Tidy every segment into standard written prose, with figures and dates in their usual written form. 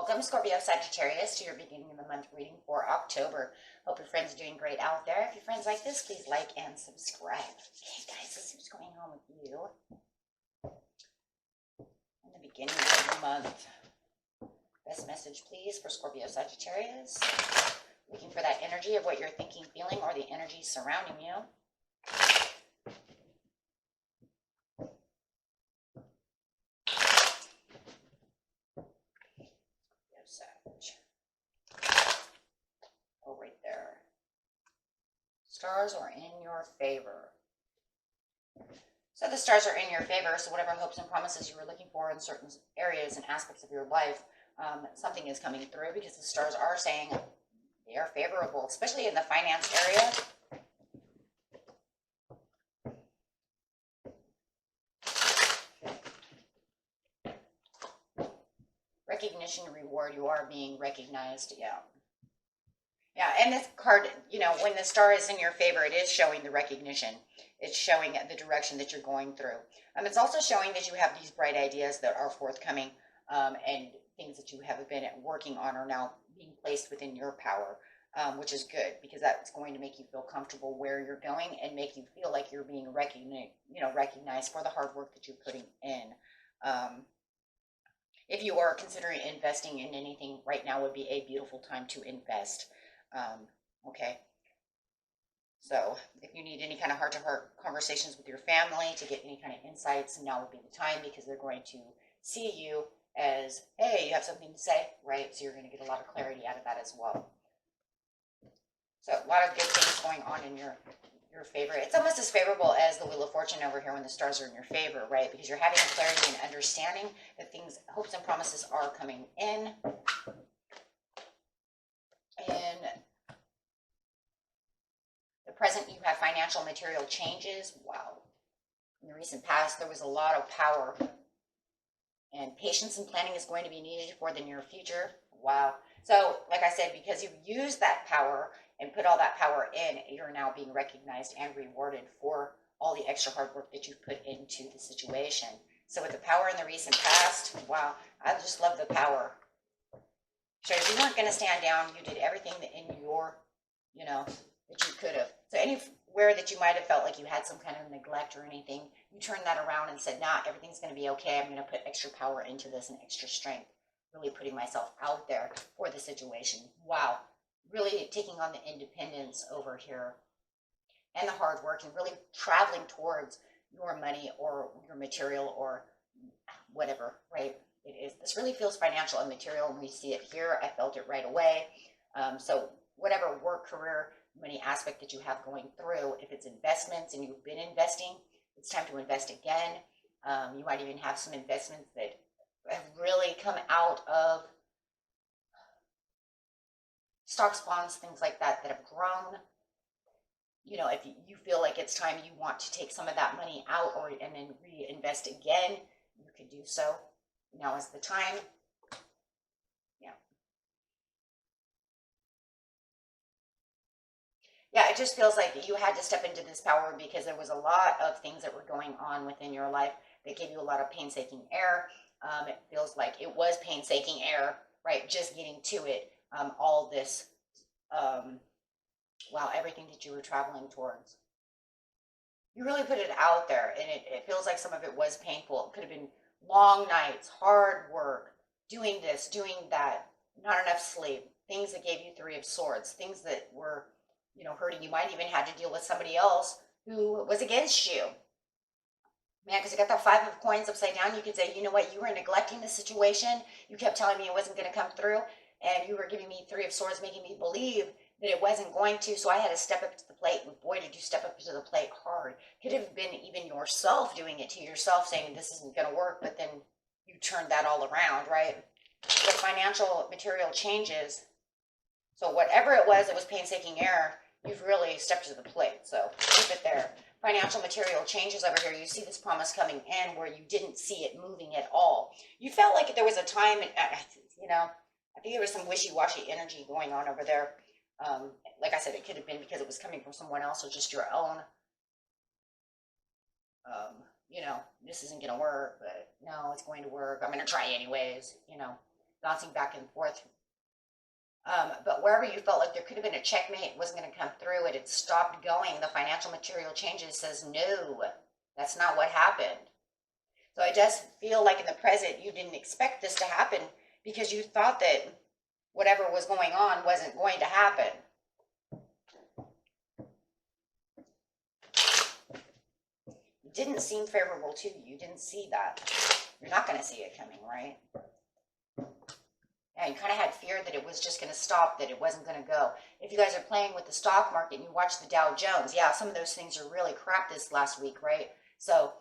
Welcome, Scorpio, Sagittarius, to your beginning of the month reading for October. Hope your friends are doing great out there. If your friends like this, please like and subscribe. Okay, guys, let's see what's going on with you in the beginning of the month. Best message, please, for Scorpio, Sagittarius. Looking for that energy of what you're thinking, feeling, or the energy surrounding you. Right there. Stars are in your favor. So the stars are in your favor, so whatever hopes and promises you were looking for in certain areas and aspects of your life, something is coming through because the stars are saying they are favorable, especially in the finance area. Recognition and reward, you are being recognized, yeah. Yeah, and this card, you know, when the star is in your favor, it is showing the recognition. It's showing the direction that you're going through. It's also showing that you have these bright ideas that are forthcoming, and things that you have been working on are now being placed within your power, which is good because that's going to make you feel comfortable where you're going and make you feel like you're being recognized for the hard work that you're putting in. If you are considering investing in anything, right now would be a beautiful time to invest. Okay, so if you need any kind of heart-to-heart conversations with your family to get any kind of insights, now would be the time because they're going to see you as, hey, you have something to say, right? So you're going to get a lot of clarity out of that as well. So a lot of good things going on in your favor. It's almost as favorable as the Wheel of Fortune over here when the stars are in your favor, right? Because you're having clarity and understanding that things, hopes and promises are coming in. In the present, you have financial material changes. Wow. In the recent past, there was a lot of power. And patience and planning is going to be needed for the near future. Wow. So, like I said, because you've used that power and put all that power in, you're now being recognized and rewarded for all the extra hard work that you've put into the situation. So with the power in the recent past, wow, I just love the power. So if you weren't going to stand down, you did everything that in your, that you could have. So anywhere that you might have felt like you had some kind of neglect or anything, you turned that around and said, nah, everything's going to be okay. I'm going to put extra power into this and extra strength. Really putting myself out there for the situation. Wow. Really taking on the independence over here and the hard work and really traveling towards your money or your material or whatever, right? It is. This really feels financial and material, and we see it here. I felt it right away. So whatever work, career, money aspect that you have going through, if it's investments and you've been investing, it's time to invest again. You might even have some investments that have really come out of stocks, bonds, things like that have grown. If you feel like it's time you want to take some of that money out and then reinvest again, you can do so. Now is the time. Yeah. Yeah, it just feels like you had to step into this power because there was a lot of things that were going on within your life that gave you a lot of painstaking air. It feels like it was painstaking air, right? Just getting to it. All this, wow, everything that you were traveling towards. You really put it out there, and it feels like some of it was painful. It could have been long nights, hard work, doing this, doing that, not enough sleep, things that gave you Three of Swords, things that were, hurting. You might even have to deal with somebody else who was against you. Man, because you got that Five of Coins upside down, you could say, you know what, you were neglecting the situation. You kept telling me it wasn't going to come through, and you were giving me Three of Swords, making me believe that it wasn't going to, so I had to step up to the plate, and boy, did you step up to the plate hard. Could have been even yourself doing it to yourself, saying this isn't going to work, but then you turned that all around, right? The financial material changes, so whatever it was painstaking error, you've really stepped to the plate, so keep it there. Financial material changes over here. You see this promise coming in where you didn't see it moving at all. You felt like there was a time, I think there was some wishy-washy energy going on over there. Like I said, it could have been because it was coming from someone else or just your own. This isn't going to work, but no, it's going to work. I'm going to try anyways, bouncing back and forth. But wherever you felt like there could have been a checkmate, it wasn't going to come through, it had stopped going. The financial material changes says, no, that's not what happened. So I just feel like in the present, you didn't expect this to happen because you thought that whatever was going on wasn't going to happen. It didn't seem favorable to you. You didn't see that. You're not going to see it coming, right? Yeah, you kind of had fear that it was just going to stop, that it wasn't going to go. If you guys are playing with the stock market and you watch the Dow Jones, yeah, some of those things are really crap this last week, right? So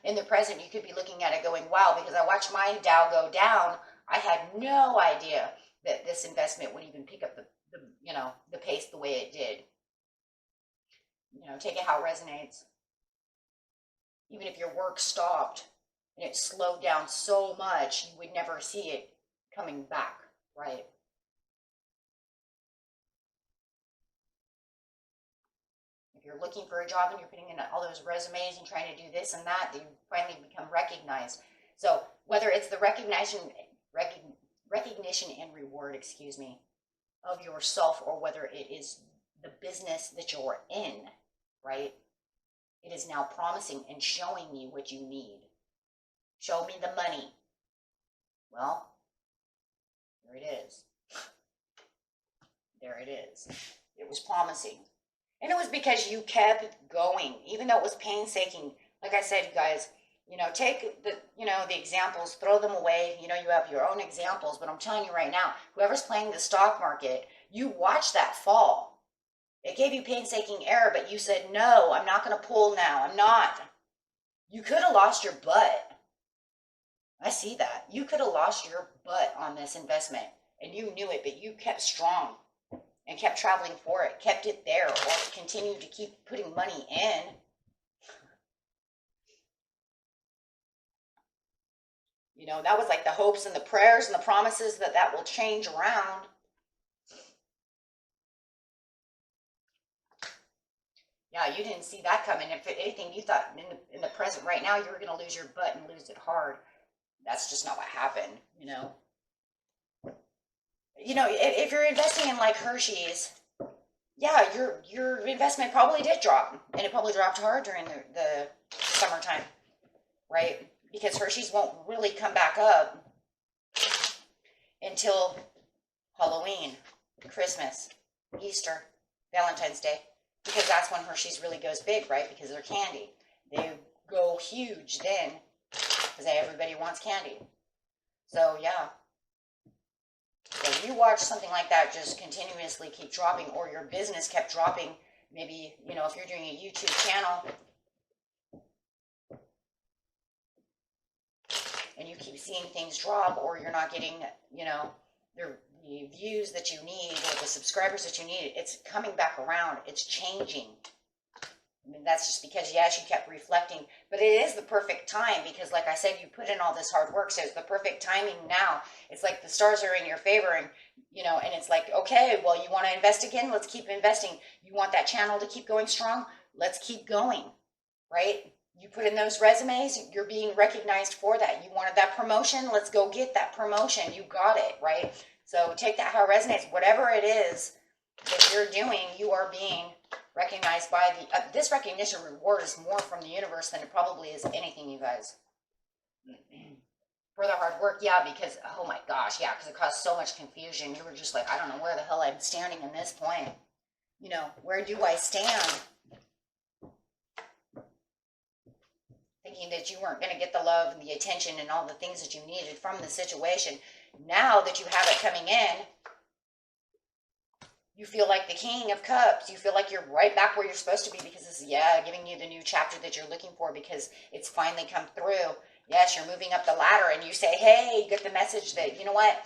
in the present, you could be looking at it going, wow, because I watched my Dow go down, I had no idea that this investment would even pick up the the pace the way it did. Take it how it resonates. Even if your work stopped and it slowed down so much, you would never see it coming back, right? If you're looking for a job and you're putting in all those resumes and trying to do this and that, you finally become recognized. So whether it's the recognition and reward, of yourself, or whether it is the business that you're in, right? It is now promising and showing you what you need. Show me the money. Well, there it is. There it is. It was promising. And it was because you kept going, even though it was painstaking. Like I said, you guys, take the examples, throw them away. You have your own examples, but I'm telling you right now, whoever's playing the stock market, you watch that fall. It gave you painstaking error, but you said, no, I'm not going to pull now. I'm not. You could have lost your butt. I see that. You could have lost your butt on this investment, and you knew it, but you kept strong and kept traveling for it, kept it there, or continued to keep putting money in. That was like the hopes and the prayers and the promises that will change around. Yeah, you didn't see that coming. If anything, you thought in the present right now, you were going to lose your butt and lose it hard. That's just not what happened, If you're investing in like Hershey's, yeah, your investment probably did drop, and it probably dropped hard during the summertime, right? Because Hershey's won't really come back up until Halloween, Christmas, Easter, Valentine's Day, because that's when Hershey's really goes big, right? Because they're candy. They go huge then, because everybody wants candy. So, yeah. So you watch something like that just continuously keep dropping, or your business kept dropping. Maybe, if you're doing a YouTube channel, and you keep seeing things drop, or you're not getting, the views that you need or the subscribers that you need, it's coming back around. It's changing. I mean, that's just because, yes, you kept reflecting, but it is the perfect time because, like I said, you put in all this hard work, so it's the perfect timing now. It's like the stars are in your favor, and, and it's like, okay, well, you want to invest again? Let's keep investing. You want that channel to keep going strong? Let's keep going, right? You put in those resumes, you're being recognized for that. You wanted that promotion? Let's go get that promotion. You got it, right? So take that how it resonates. Whatever it is that you're doing, you are being recognized by this recognition reward is more from the universe than it probably is anything, you guys. For the hard work, yeah, because, oh my gosh, yeah, because it caused so much confusion. You were just like, I don't know where the hell I'm standing in this point. Where do I stand? Thinking that you weren't going to get the love and the attention and all the things that you needed from the situation. Now that you have it coming in, you feel like the King of Cups. You feel like you're right back where you're supposed to be because this is, giving you the new chapter that you're looking for because it's finally come through. Yes, you're moving up the ladder and you say, hey, you get the message that, you know what,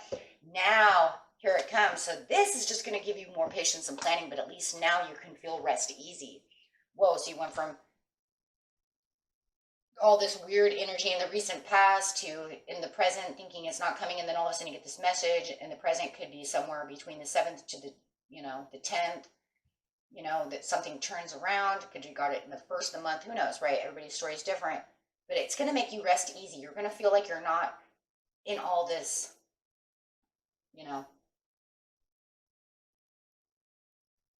now here it comes. So this is just going to give you more patience and planning, but at least now you can feel rest easy. Whoa, so you went from all this weird energy in the recent past to in the present thinking it's not coming, and then all of a sudden you get this message, and the present could be somewhere between the 7th to the 10th, that something turns around. Could you got it in the first of the month? Who knows, right? Everybody's story is different, but it's going to make you rest easy. You're going to feel like you're not in all this you know,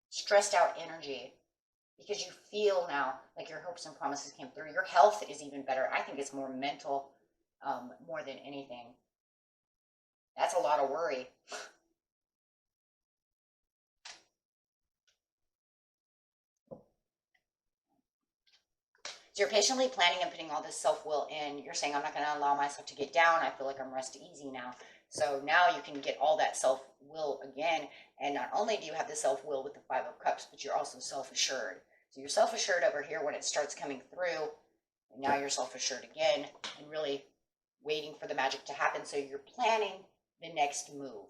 stressed out energy because you feel now like your hopes and promises came through. Your health is even better. I think it's more mental, more than anything. That's a lot of worry. So you're patiently planning and putting all this self-will in. You're saying, I'm not going to allow myself to get down. I feel like I'm rest easy now. So now you can get all that self-will again. And not only do you have the self-will with the Five of Cups, but you're also self-assured. So you're self-assured over here when it starts coming through. And now you're self-assured again and really waiting for the magic to happen. So you're planning the next move,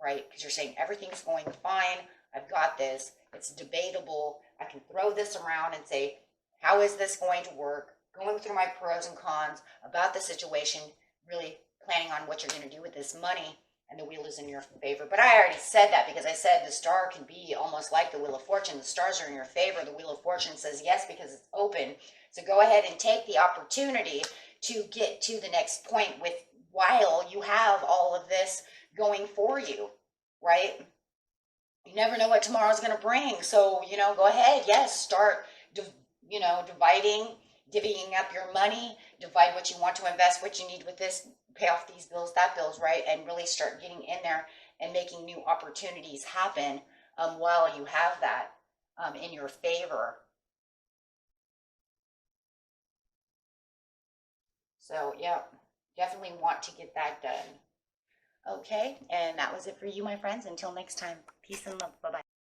right? Because you're saying everything's going fine. I've got this. It's debatable. I can throw this around and say, how is this going to work? Going through my pros and cons about the situation, really planning on what you're going to do with this money, and the wheel is in your favor. But I already said that because I said the star can be almost like the Wheel of Fortune. The stars are in your favor. The Wheel of Fortune says yes because it's open. So go ahead and take the opportunity to get to the next point with while you have all of this going for you, right? You never know what tomorrow's going to bring. So, go ahead. Yes, start dividing, divvying up your money, divide what you want to invest, what you need with this, pay off these bills, that bills, right? And really start getting in there and making new opportunities happen while you have that in your favor. So, yeah, definitely want to get that done. Okay, and that was it for you, my friends. Until next time, peace and love. Bye-bye.